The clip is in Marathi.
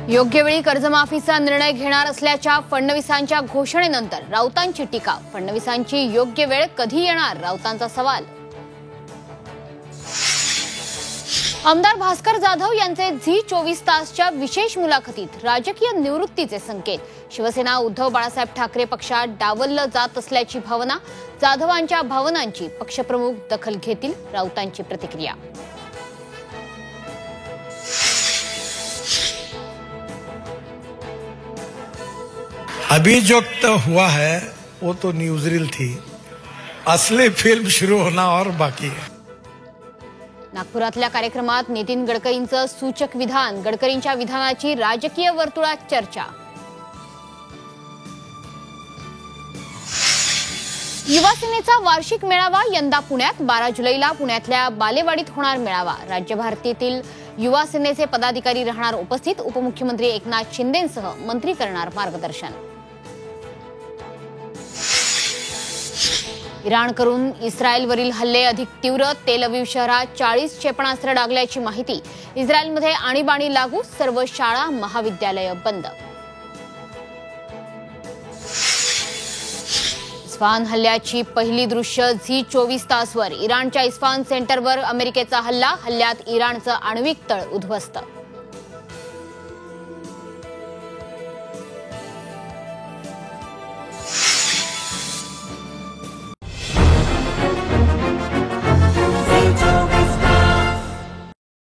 योग्य वेळी कर्जमाफीचा निर्णय घेणार असल्याच्या फडणवीसांच्या घोषणेनंतर राऊतांची टीका. फडणवीसांची योग्य वेळ कधी येणार, राऊतांचा सवाल. आमदार भास्कर जाधव यांचे झी 24 तासच्या विशेष मुलाखतीत राजकीय निवृत्तीचे संकेत. शिवसेना उद्धव बाळासाहेब ठाकरे पक्षात डावललं जात असल्याची भावना. जाधवांच्या भावनांची पक्षप्रमुख दखल घेतील, राऊतांची प्रतिक्रिया. अभी जो हुआ है वो तो न्यूज़रील थी, असली फिल्म शुरू होना और बाकी है. नागपुरातल्या कार्यक्रमात नितीन गडकरींचं सूचक विधान. गडकरींच्या विधानाची राजकीय वर्तुळात चर्चा. युवा सेनेचा वार्षिक मेळावा यंदा पुण्यात. 12 जुलैला पुण्यातल्या बालेवाडीत होणार मेळावा. राज्यभरातील युवा सेनेचे पदाधिकारी राहणार उपस्थित. उपमुख्यमंत्री एकनाथ शिंदेंसह मंत्री करणार मार्गदर्शन. इराणकडून इस्रायलवरील हल्ले अधिक तीव्र. तेल अवीव शहरात 40 क्षेपणास्त्र डागल्याची माहिती. इस्रायलमध्ये आणीबाणी लागू. सर्व शाळा महाविद्यालय बंद. इस्फहान हल्ल्याची पहिली दृश्य झी 24 तासवर. इराणच्या इस्फहान सेंटरवर अमेरिकेचा हल्ला. हल्ल्यात इराणचं आण्विक तळ उद्ध्वस्त.